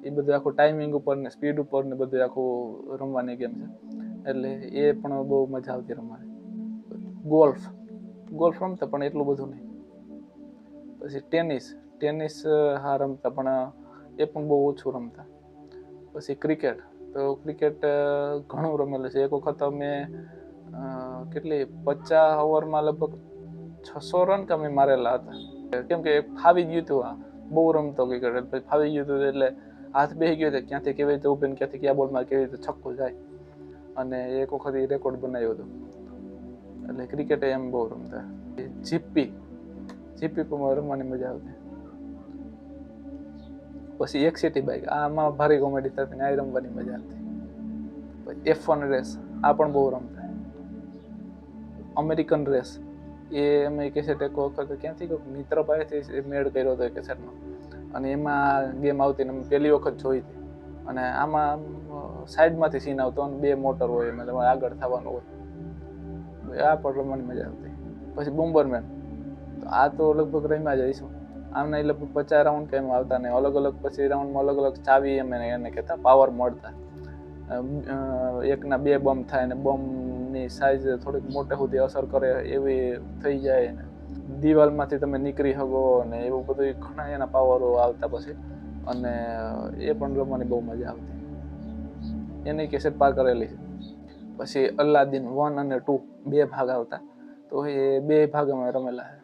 એ બધું આખું ટાઈમિંગ ઉપર ને સ્પીડ ઉપર ને બધું આખું રમવાની ગેમ છે. એટલે એ પણ બહુ મજા આવતી રમવાની. ગોલ્ફ રમતા, પણ એટલું બધું નહીં. પછી ટેનિસ હા રમતા, પણ એ પણ બહુ ઓછું રમતા. પછી ક્રિકેટ, તો ક્રિકેટ ઘણું રમેલું છે. એક વખત અમે કેટલી 50 ઓવરમાં લગભગ 600 રન કે અમે મારેલા હતા. કેમ કે ફાવી ગયું હતું, બહુ રમતો ક્રિકેટ, પછી ફાવી ગયું હતું એટલે હાથ બેસી ગયો હતો ક્યાંથી કેવી રીતે ઉભીને ક્યાંથી કયા બોલમાં કેવી રીતે છક્કો જાય, અને એક વખત એ રેકોર્ડ બનાવ્યો હતો. એટલે ક્રિકેટ એમ બહુ રમતા. જીપી પણ રમવાની મજા આવતી. પછી એક સિટી બાઇક, આમાં ભારી કોમેડી થતી ને આ રમવાની મજા આવતી. પછી F1 રેસ, આ પણ બહુ રમતા. અમેરિકન રેસ, એ અમે કેસેટ એક વખત ક્યાંથી મિત્ર પાસેથી મેળ કર્યો હતો કેસેટનો, અને એમાં ગેમ આવતી ને પહેલી વખત જોઈ હતી. અને આમાં સાઈડમાંથી સીન આવતો અને 2 મોટર હોય, એમાં તમારે આગળ થવાનું હોય. આ પણ રમવાની મજા આવતી. પછી બોમ્બરમેન, તો આ તો લગભગ રમ્યા જઈશું. આમના લગભગ 50 રાઉન્ડ કેમ આવતા ને અલગ અલગ, પછી રાઉન્ડમાં અલગ અલગ ચાવી અમે એને કહેતા પાવર મળતા. એકના 2 બમ થાય, ને બમની સાઈઝ થોડીક મોટે સુધી અસર કરે એવી થઈ જાય. દિવાલમાંથી તમે નીકળી શકો ને એવું બધું ઘણા એના પાવરો આવતા પછી, અને એ પણ રમવાની બહુ મજા આવતી. એની કેસેટ પાર કરેલી છે. પછી અલ્લાદીન 1 અને 2 2 ભાગ આવતા, તો એ 2 ભાગ અમે રમેલા છે.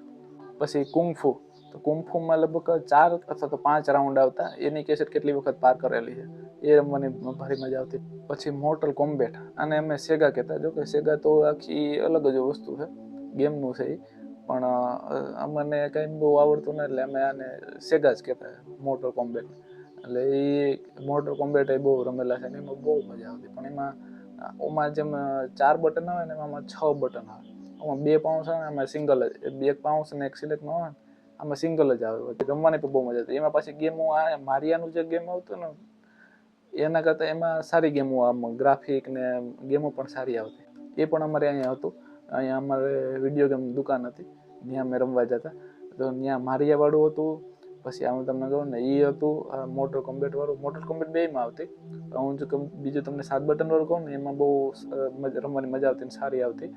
પછી કુંફુ, તો કુંફુમાં લગભગ 4 અથવા તો 5 રાઉન્ડ આવતા. એની કેસેટ કેટલી વખત પાર કરેલી છે, એ રમવાની ભારી મજા આવતી. પછી મોર્ટલ કોમ્બેટ, આને અમે સેગા કહેતા. જો કે સેગા તો આખી અલગ જ વસ્તુ છે, ગેમનું છે એ, પણ અમને કંઈ બહુ આવડતું ને એટલે અમે આને સેગા જ કહેતા, મોર્ટલ કોમ્બેટ. એટલે એ મોર્ટલ કોમ્બેટ એ બહુ રમેલા છે, ને એમાં બહુ મજા આવતી. પણ એમાં જેમ 4 બટન આવે ને એમાં 6 બટન આવે. આમાં 2 પાઉન્સ આવે ને આમાં સિંગલ જ, 2 પાઉન્સ ને 1 સિલેક્ટમાં આવે ને આમાં સિંગલ જ આવે. રમવાની પણ બહુ મજા આવતી. એમાં પાછી ગેમો આ મારિયાનું જે ગેમ આવતું ને એના કરતાં એમાં સારી ગેમો, આમાં ગ્રાફિક ને ગેમો પણ સારી આવતી. એ પણ અમારે અહીંયા હતું. અહીંયા અમારે વિડીયો ગેમ દુકાન હતી, ત્યાં અમે રમવા જતા. તો ત્યાં મારિયાવાળું હતું. પછી હું તમને કહું ને એ હતું મોર્ટલ કોમ્બેટ વાળું. મોર્ટલ કોમ્બેટ 2માં આવતી. હું જો બીજું તમને 7 બટન વાળું કહું ને એમાં બહુ રમવાની મજા આવતી ને સારી આવતી.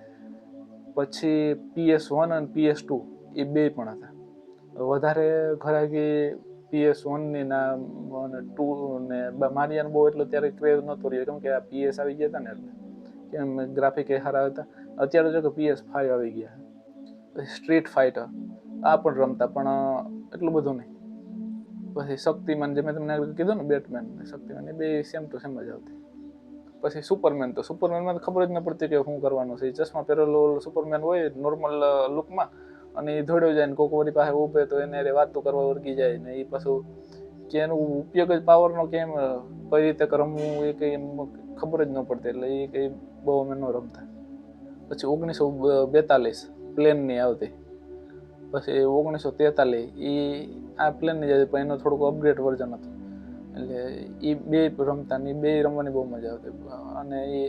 પછી PS1 અને PS2 એ 2 પણ હતા. વધારે ઘરાકી PS1ની ના અને 2 ને મારિયાનું બહુ એટલું ત્યારે ક્રેઝ નહોતો રહ્યો, કેમ કે આ PS આવી ગયા હતા ને એટલે કેમ ગ્રાફિક એ સારા હતા. અત્યારે જો કે PS5 આવી ગયા. પછી સ્ટ્રીટ ફાઇટર, આ પણ રમતા, પણ એટલું બધું નહીં. પછી શક્તિમાન, જે મેં તમને કીધું ને બેટમેન શક્તિમાન, એ 2 સેમ ટુ સેમ જ આવતી. પછી સુપરમેન, તો સુપરમેનમાં ખબર જ ન પડતી કે શું કરવાનું છે. ચશ્મા પહેરેલો સુપરમેન હોય નોર્મલ લુકમાં, અને એ દોડ્યો જાય ને કોક વળી પાસે ઊભે તો એને વાતો કરવા વર્ગી જાય ને એ પાછું કે એનો ઉપયોગ જ પાવરનો કેમ કઈ રીતે રમવું એ કંઈ ખબર જ ન પડતી. એટલે એ કંઈ બહુ અમે ન રમતા. પછી 1942 પ્લેનની આવતી. પછી 1943 એ આ પ્લેનની જ હતી, પણ એનો થોડુંક અપગ્રેડ વર્ઝન હતું. એટલે એ 2 રમતા ને એ 2 રમવાની બહુ મજા આવતી. અને એ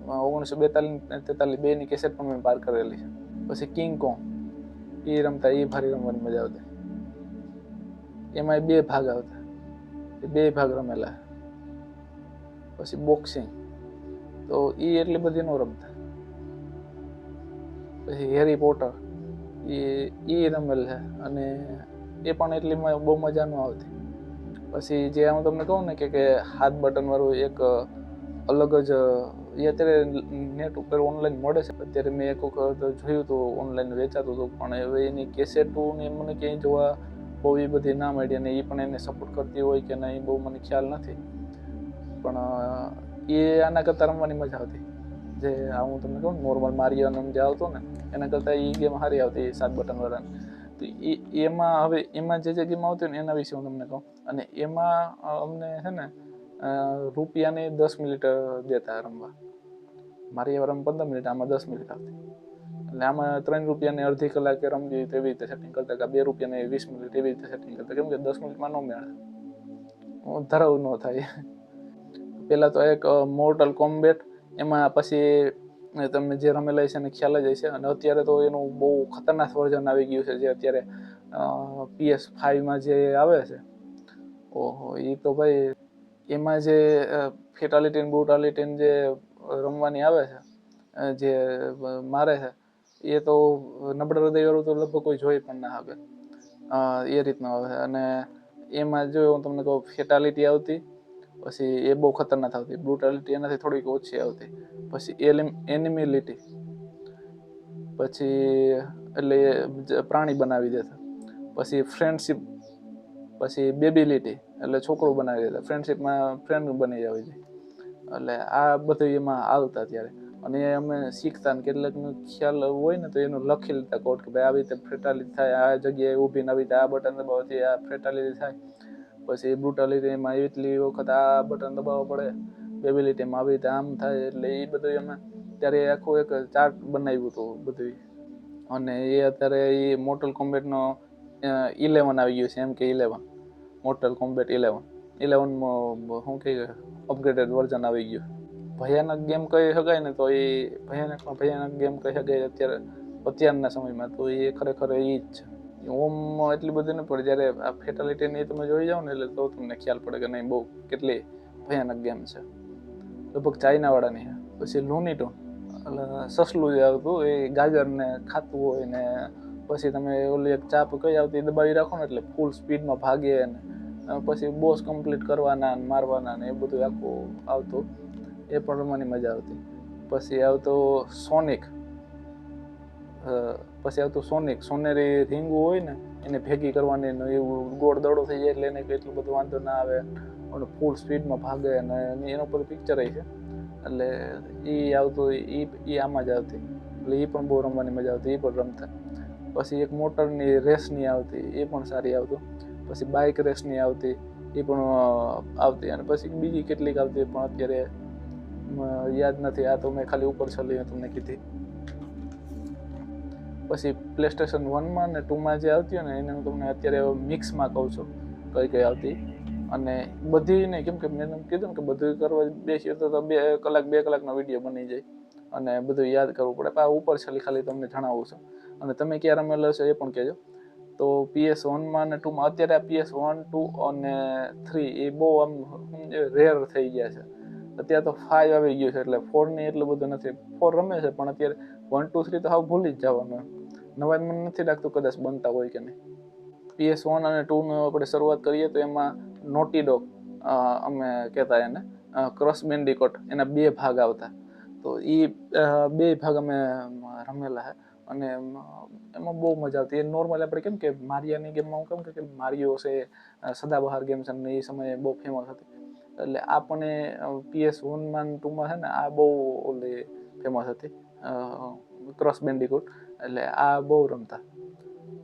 1942-43 2ની કેસેટ પણ મેં પાર કરેલી છે. પછી કિંગ કોંગ, એ રમતા, એ ભારી રમવાની મજા આવતી. એમાં 2 ભાગ આવતા, એ 2 ભાગ રમેલા. પછી બોક્સિંગ, તો એ એટલી બધી ન રમતા. પછી હેરી પોટર, એ રમેલ છે, અને એ પણ એટલી બહુ મજા ન આવતી. પછી જે હું તમને કહું ને કે 7 બટન વાળું એક અલગ જ, એ અત્યારે નેટ ઉપર ઓનલાઈન મળે છે. અત્યારે મેં એક વખત જોયું હતું ઓનલાઈન વેચાતું હતું, પણ હવે એની કેસેટો ને મને ક્યાંય જોવા બહુ એ બધી ના મળી, અને એ પણ એને સપોર્ટ કરતી હોય કે નહીં બહુ મને ખ્યાલ નથી. પણ એ આના કરતાં રમવાની મજા આવતી. જે હું તમને કહું નોર્મલ મારિયો જે આવતો ને એના કરતાં એ ગેમ સારી આવતી 7 બટન વાળાની. તો એમાં હવે એમાં જે ગેમ આવતી ને એના વિશે હું તમને કહું. અને એમાં અમને છે ને રૂપિયાની 10 મિનિટ દેતા રમવા. મારી રમ 15 મિનિટ, આમાં 10 મિનિટ આવતી. એટલે આમાં 3 રૂપિયાની અડધી કલાકે રમવી તેવી રીતે સેટિંગ કરતા, કે 2 રૂપિયાની 20 મિનિટ એવી રીતે સેટિંગ કરતા. કેમ કે 10 મિનિટમાં ન મેળે, ધરાવ ન થાય. પેલા તો એક મોર્ટલ કોમ્બેટ, એમાં પછી તમે જે રમેલા છે એને ખ્યાલ જ હશે. અને અત્યારે તો એનું બહુ ખતરનાક વર્ઝન આવી ગયું છે, જે અત્યારે PS5માં જે આવે છે. ઓહો, એ તો ભાઈ એમાં જે ફેટાલિટી ને બ્રુટાલિટી જે રમવાની આવે છે, જે મારે છે, એ તો નબળા હૃદયવાળું તો લગભગ કોઈ જોઈ પણ ના શકે. એ રીતનું આવે છે. અને એમાં જો હું તમને કહું, ફેટાલિટી આવતી, પછી એ બહુ ખતરનાક આવતી. બ્રુટાલિટી એનાથી થોડીક ઓછી આવતી. પછી એનિમિલિટી, પછી એટલે પ્રાણી બનાવી દેતા. પછી ફ્રેન્ડશિપ, પછી બેબિલિટી એટલે છોકરું બનાવી દેતા. ફ્રેન્ડશિપમાં ફ્રેન્ડ બની જાય છે. એટલે આ બધું એમાં આવતા ત્યારે. અને અમે શીખતા ને કેટલાકનો ખ્યાલ હોય ને તો એનું લખી લેતા કોડ, કે ભાઈ આવી રીતે ફેટાલિટી થાય, આ જગ્યાએ ઊભીને આવી રીતે આ બટન દબાવવાથી આ ફેટાલિટી થાય. પછી બ્રુટાલિટીમાં એટલી વખત આ બટન દબાવવા પડે, બેબિલિટીમાં આવી રીતે આમ થાય. એટલે એ બધું અમે ત્યારે આખું એક ચાર્ટ બનાવ્યું હતું બધું. અને એ અત્યારે એ મોર્ટલ કોમ્બેટનો 11 આવી ગયું છે, MK11, મોર્ટલ કોમ્બેટ 11માં શું કહે, અપગ્રેડેડ વર્ઝન આવી ગયું. ભયાનક ગેમ કહી શકાય ને તો એ ભયાનકમાં ભયાનક ગેમ કહી શકાય અત્યારના સમયમાં, તો એ ખરેખર એ જ છે. ઓમ એટલી બધી ન પડે, જ્યારે આ ફેટાલિટી ને તમે જોઈ જાઓ ને એટલે તો તમને ખ્યાલ પડે કે નહીં, બહુ કેટલી ભયાનક ગેમ છે. લગભગ ચાઇના વાળાની. પછી લૂનીટૂન, એટલે સસલું જે આવતું, એ ગાજરને ખાતું હોય ને પછી તમે ઓલી એક ચાપ કઈ આવતી દબાવી રાખો ને એટલે ફૂલ સ્પીડમાં ભાગે, ને પછી બોસ કમ્પ્લીટ કરવાના ને મારવાના ને એ બધું આખું આવતું. એ પણ રમવાની મજા આવતી. પછી આવતું સોનિક, સોનેરી રીંગું હોય ને એને ભેગી કરવાની, ને એવું ગોળ દડો થઈ જાય એટલે એને એટલું બધું વાંધો ના આવે, અને ફૂલ સ્પીડમાં ભાગે. અને એના ઉપર પિક્ચર છે, એટલે એ આવતું, એ આમાં જ આવતી. એટલે એ પણ બહુ રમવાની મજા આવતી, એ પણ રમતા. પછી એક મોટરની રેસની આવતી, એ પણ સારી આવતું. પછી બાઇક રેસની આવતી, એ પણ આવતી. અને પછી બીજી કેટલીક આવતી પણ અત્યારે યાદ નથી. આ તો મેં ખાલી ઉપર છલી તમને કીધી. પછી પ્લેસ્ટેશન 1માં ને 2માં જે આવતી હોય ને એને હું તમને અત્યારે મિક્સમાં કહું છું કઈ આવતી. અને બધી નહીં, કેમ કે મેં તમને કીધું ને કે બધું કરવા બેસીએ તો 2 કલાકનો વિડીયો બની જાય અને બધું યાદ કરવું પડે. પણ આ ઉપર છલી ખાલી તમને જણાવું છું. અને તમે ક્યાં રમેલો છો એ પણ કહેજો. તો PS1માં અને 2માં અત્યારે આ PS1, 2 અને 3 એ બહુ આમ રેર થઈ ગયા છે. અત્યારે તો 5 આવી ગયું છે, એટલે 4ની એટલું બધું નથી. 4 રમે છે પણ અત્યારે 1, 2, 3 તો હાવ ભૂલી જ જવાનું. નવા મને નથી લાગતું કદાચ બનતા હોય કે નહીં. PS1 અને 2નો આપણે શરૂઆત કરીએ તો એમાં નોટી ડોગ અમે કહેતા એને, ક્રોસ બેન્ડિકોટ, એના 2 ભાગ આવતા. તો એ 2 ભાગ અમે રમેલા છે. અને એમાં બહુ મજા આવતી. એ નોર્મલ આપણે કેમ કે મારિયાની ગેમમાં હું કેમ કે મારિયો છે સદાબહાર ગેમ છે ને એ સમયે બહુ ફેમસ હતી. એટલે આપણને PS1માં 2માં છે ને આ બહુ ઓલી ફેમસ હતી, ક્રોસ બેન્ડિકોટ. એટલે આ બહુ રમતા.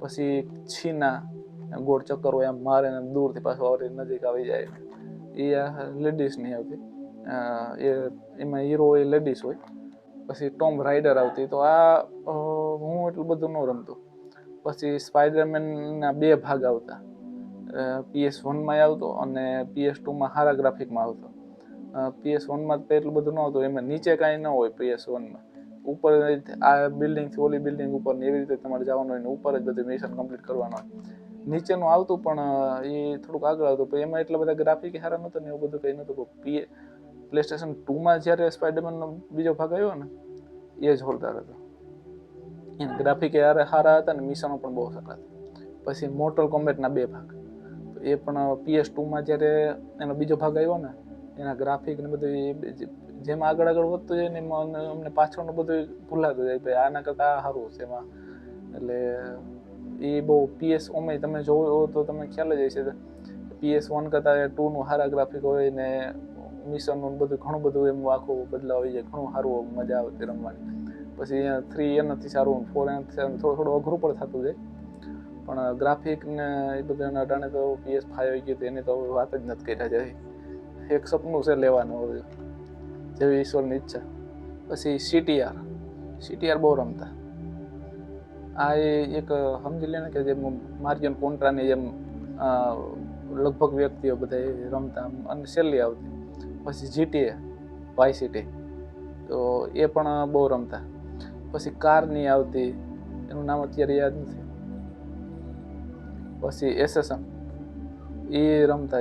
પછી છીના, ગોળ ચક્કર હોય, એમ મારે ને દૂરથી પાછું આવરી નજીક આવી જાય. એ લેડીઝની આવતી. એમાં હીરો હોય લેડીઝ હોય. પછી ટોમ રાઇડર આવતી. તો આ હું એટલું બધું ન રમતો. પછી સ્પાઈડરમેનના 2 ભાગ આવતા. PS1માં આવતો અને PS2માં સારા ગ્રાફિકમાં આવતો. PS1માં તો એટલું બધું ન આવતું. એમાં નીચે કાંઈ ન હોય PS1માં. ઉપર આ બિલ્ડિંગથી ઓલી બિલ્ડિંગ ઉપર ને એવી રીતે તમારે જવાનું હોય ને ઉપર જ બધું મિશન કમ્પ્લીટ કરવાનું હોય. નીચેનું આવતું પણ એ થોડુંક આગળ આવતું, પણ એમાં એટલા બધા ગ્રાફિક સારા નહોતા ને એવું બધું કંઈ નહોતું. પ્લેસ્ટેશન 2માં જ્યારે સ્પાઈડરમેનનો બીજો ભાગ આવ્યો ને એ જોરદાર હતો. એના ગ્રાફિક સારા હતા ને મિશનો પણ બહુ સારા હતા. પછી મોર્ટલ કોમ્બેટના 2 ભાગ, એ પણ PS2માં જ્યારે એનો બીજો ભાગ આવ્યો ને એના ગ્રાફિક ને બધું જેમ આગળ વધતું જાય ને એમાં અમને પાછળનું બધું ભૂલાતું જાય, ભાઈ આના કરતાં આ સારું છે એમાં. એટલે એ બહુ PS1 તમે જોવો તો તમને ખ્યાલ જ હશે, PS1 કરતાં 2નું સારા ગ્રાફિક હોય ને મિશનનું બધું ઘણું બધું એમ આખું બદલાવ આવી જાય, ઘણું સારું મજા આવતી રમવાની. પછી અહીંયા 3 એનાથી સારું, 4 એનાથી સારું, થોડું અઘરું પણ થતું જાય. પણ ગ્રાફિક ને એ બધાના કારણે તો PS5 આવી ગયું, એની તો વાત જ નથી કર્યા જાય. એક સપનું છે લેવાનું હવે, જેવી ઈશ્વરની ઈચ્છા. પછી CTR બહુ રમતા. આ એક સમજી લે ને કે જે માર્જન કોન્ટ્રાની જેમ લગભગ વ્યક્તિઓ બધા રમતા અને છેલ્લી આવતી. પછી GTA વાય સિટી, તો એ પણ બહુ રમતા. પછી કારની આવતી, એનું નામ અત્યારે યાદ નથી. પછી એસેસન એ રમતા,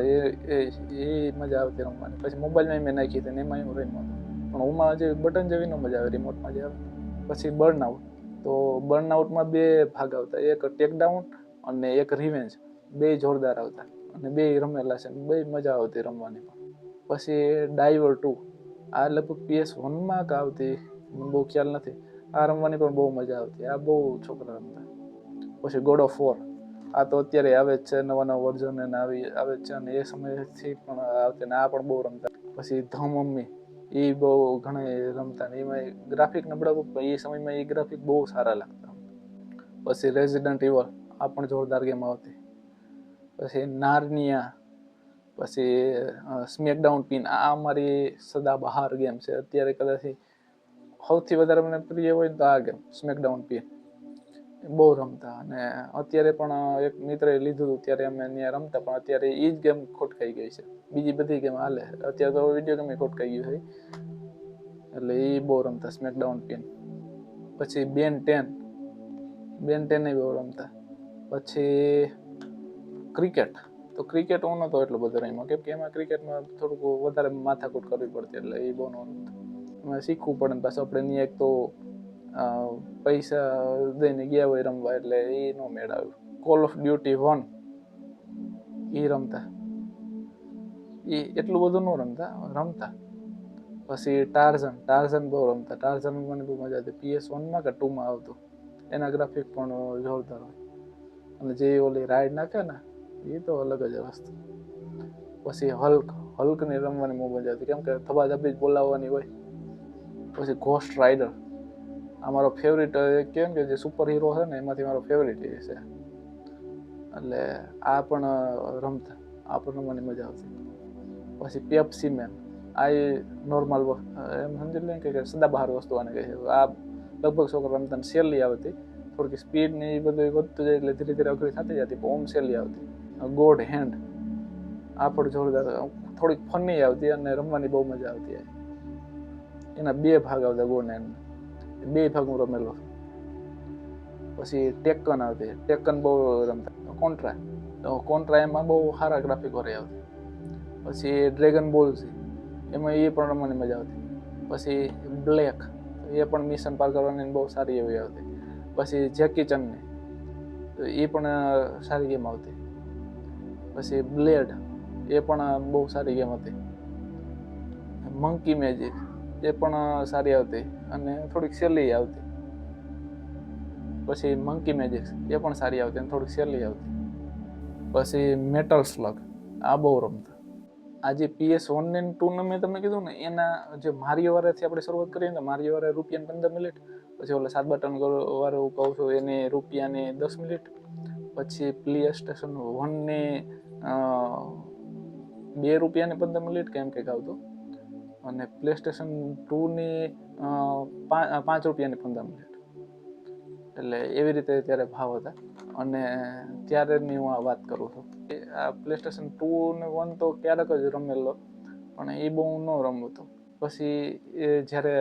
એ મજા આવતી રમવાની. પછી મોબાઈલમાં મેં નાખી હતી ને એમાં હું રમ્યો હતો, પણ ઓમાં જે બટન જેવી ન મજા આવે, રિમોટમાં જે આવે. પછી બર્નઆઉટ, તો બર્નઆઉટમાં 2 ભાગ આવતા, એક ટેકડાઉન અને એક રિવેન્જ. 2 જોરદાર આવતા અને 2 રમેલા છે, 2 મજા આવતી રમવાની. પછી ડાઈવર 2, આ લગભગ PS1માં કે આવતી, મને બહુ ખ્યાલ નથી. આ રમવાની પણ બહુ મજા આવતી, આ બહુ છોકરા રમતા. પછી ગોડ ઓફ વોર, આ તો અત્યારે આવે જ છે, નવા વર્ઝન એને આવે જ છે અને એ સમયથી પણ આવતી ને આ પણ બહુ રમતા. પછી ધ મમ્મી, એ બહુ ઘણા રમતા ને એમાં ગ્રાફિક નબળા, એ સમયમાં એ ગ્રાફિક બહુ સારા લાગતા. પછી રેઝિડન્ટ ઇવલ, આ પણ જોરદાર ગેમ આવતી. પછી નાર્નિયા, પછી સ્મેકડાઉન પિન, આ અમારી સદાબહાર ગેમ છે. અત્યારે કદાચ સૌથી વધારે મને પ્રિય હોય તો આ ગેમ સ્મેકડાઉન પિન બહુ રમતા. અને અત્યારે પણ એક મિત્રએ લીધું હતું ત્યારે અમે ત્યાં રમતા, પણ અત્યારે એ જ ગેમ ખોટકાઈ ગઈ છે. બીજી બધી ગેમ હાલે, અત્યારે તો વિડીયો ગેમ ખોટકાઈ ગયું છે, એટલે એ બહુ રમતા સ્મેકડાઉન પિન. પછી બેન 10 એ બહુ રમતા. પછી ક્રિકેટ, તો ક્રિકેટ હું નહોતો એટલો બધો રમ્યો, કેમ કે એમાં ક્રિકેટમાં થોડુંક વધારે માથાકૂટ કરવી પડતી, એટલે એ બહુ ન રમતો. એમાં શીખવું પડે ને પાછું આપણે ત્યાં એક તો પૈસા દઈને ગયા હોય રમવા, એટલે એ ન મેળ આવ્યું. કોલ ઓફ ડ્યુટી 1 એ રમતા, એ એટલું બધું ન રમતા. પછી ટાર્ઝન બહુ રમતા. ટાર્ઝન મને બહુ મજા આવતી. PS1માં કે 2માં આવતું, એના ગ્રાફિક પણ જોરદાર હોય અને જે ઓલી રાઈડ નાખે ને એ તો અલગ જ વસ્તુ. પછી હલ્કની રમવાની બહુ મજા આવતી, કેમ કે ધબાધબી બોલાવવાની હોય. પછી ઘોસ્ટ રાઇડર, આ મારો ફેવરિટ, કેમ કે જે સુપર હીરો છે ને એમાંથી મારો ફેવરિટ એ છે, એટલે આ પણ રમતા, આ પણ રમવાની મજા આવતી. પછી પેપ્સી મેન, આ એ નોર્મલ એમ સમજી લે કે સદાબહાર વસ્તુ આને કહે છે. આ લગભગ છોકરા રમતા ને સહેલી આવતી, થોડીક સ્પીડ ને એ બધું વધતું જાય એટલે ધીરે ધીરે અઘરી થતી જતી, પણ ઓમ સહેલી આવતી. ગોડ હેન્ડ, આ પણ જોરદાર, થોડીક ફની આવતી અને રમવાની બહુ મજા આવતી. એના 2 ભાગ આવતા ગોડ હેન્ડ, 2 ભાગ હું રમેલો. પછી ટેકન આવતી, ટેકન બહુ રમતા. કોન્ટ્રા એમાં બહુ સારા ગ્રાફિક વાળી આવતી. પછી ડ્રેગન બોલ છે, એમાં એ પણ રમવાની મજા આવતી. પછી બ્લેક, એ પણ મિશન પાર કરવાની બહુ સારી એવી આવતી. પછી જેકી ચનની, તો એ પણ સારી ગેમ આવતી. પછી બ્લેડ, એ પણ બહુ સારી ગેમ હતી. મંકી મેજિક, એ પણ સારી આવતી અને થોડીક સહેલી આવતી. પછી મંકી મેજિક, એ પણ સારી આવતી અને થોડીક સહેલી આવતી. પછી મેટલ સ્લગ, આ બહુ રમતા. આ જે PS1 ને 2 મેં તમને કીધું ને, એના જે મારીઓ વાળાથી આપણે શરૂઆત કરીએ ને, મારીઓ વાળા ₹15 પછી ઓલા 7 બટન વાળું કહું છું એને ₹10 પછી પ્લે સ્ટેશન 1 ને ₹2 કેમ કંઈક આવતું, અને પ્લે સ્ટેશન 2 ની ₹5 એટલે એવી રીતે ત્યારે ભાવ હતા. અને ત્યારેની હું આ વાત કરું છું. આ પ્લે સ્ટેશન 2 ને 1 તો ક્યારેક જ રમેલો, પણ એ બહુ ન રમતો. પછી એ જ્યારે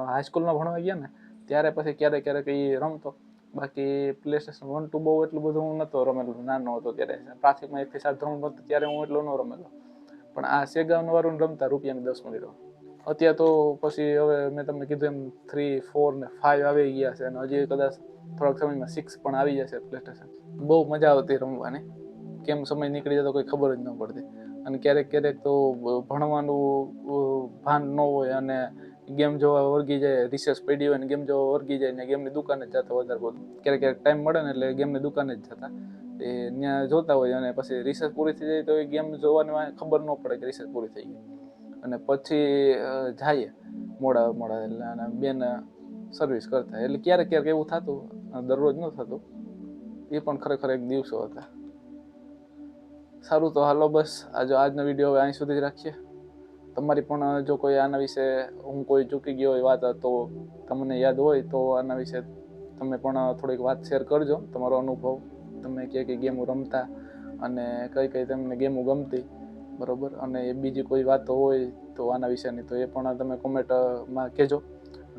હાઈસ્કૂલમાં ભણવા ગયા ને ત્યારે પછી ક્યારેક એ રમતો. બાકી પ્લે સ્ટેશન 1, 2 બહુ એટલું બધું હું નહોતો રમેલો, નાનો હતો ત્યારે. પ્રાથમિકમાં 1 થી 7 ધોરણ હતો ત્યારે હું એટલો ન રમેલો, પણ આ સેગાનું વાળું રમતા ₹10. અત્યારે તો પછી હવે મેં તમને કીધું એમ 3, 4 ને 5 આવી ગયા છે, અને હજી કદાચ થોડાક સમયમાં 6 પણ આવી જશે પ્લે સ્ટેશન. બહુ મજા આવતી રમવાની, કેમ સમય નીકળી જતો કોઈ ખબર જ ન પડતી. અને ક્યારેક તો ભણવાનું ભાન ન હોય અને ગેમ જોવા વળગી જાય, રિસેસ પડી હોય ને ગેમ જોવા વળગી જાય ને ગેમની દુકાને જ જતા વધારે પડતું. ક્યારેક ટાઈમ મળે ને એટલે ગેમની દુકાને જ જતા, એ ત્યાં જોતા હોય અને પછી રિસેસ પૂરી થઈ જાય તો એ ગેમ જોવાની ખબર ન પડે કે રિસેસ પૂરી થઈ ગઈ. અને પછી જઈએ મોડા એટલે અને બેન સર્વિસ કરતા. એટલે ક્યારેક એવું થતું, દરરોજ ન થતું. એ પણ ખરેખર એક દિવસો હતા. સારું, તો હાલો બસ આજનો વિડીયો હવે અહીં સુધી જ રાખીએ. તમારી પણ જો કોઈ આના વિશે હું કોઈ ચૂકી ગયો હોય વાત, તો તમને યાદ હોય તો આના વિશે તમે પણ થોડીક વાત શેર કરજો, તમારો અનુભવ. તમે કઈ ગેમો રમતા અને કઈ તમને ગેમો ગમતી, બરોબર. અને એ બીજી કોઈ વાતો હોય તો આના વિશેની, તો એ પણ તમે કોમેન્ટમાં કહેજો.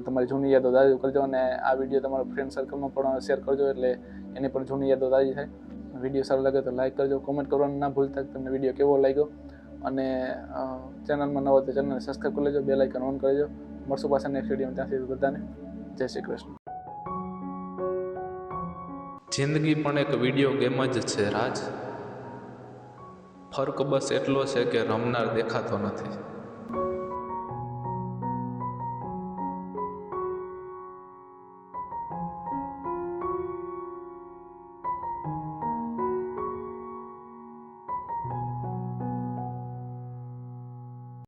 તમારી જૂની યાદો તાજી કરજો અને આ વિડીયો તમારા ફ્રેન્ડ સર્કલમાં પણ શેર કરજો, એટલે એની પણ જૂની યાદો તાજી થાય. વિડીયો સારો લાગે તો લાઈક કરજો, કોમેન્ટ કરવાનું ના ભૂલતા તમને વિડીયો કેવો લાગ્યો. અને ચેનલમાં નવો તો ચેનલને સબસ્ક્રાઈબ કરી લેજો, બેલ આઇકન ઓન કરજો. મળશું પાછા નેક્સ્ટ વિડીયોમાં. ત્યાં સુધી બધાને જય શ્રી કૃષ્ણ. જિંદગી પણ એક વિડીયો ગેમ જ છે રાજ. ફર્ક બસ એટલો છે કે રમનાર દેખાતો નથી.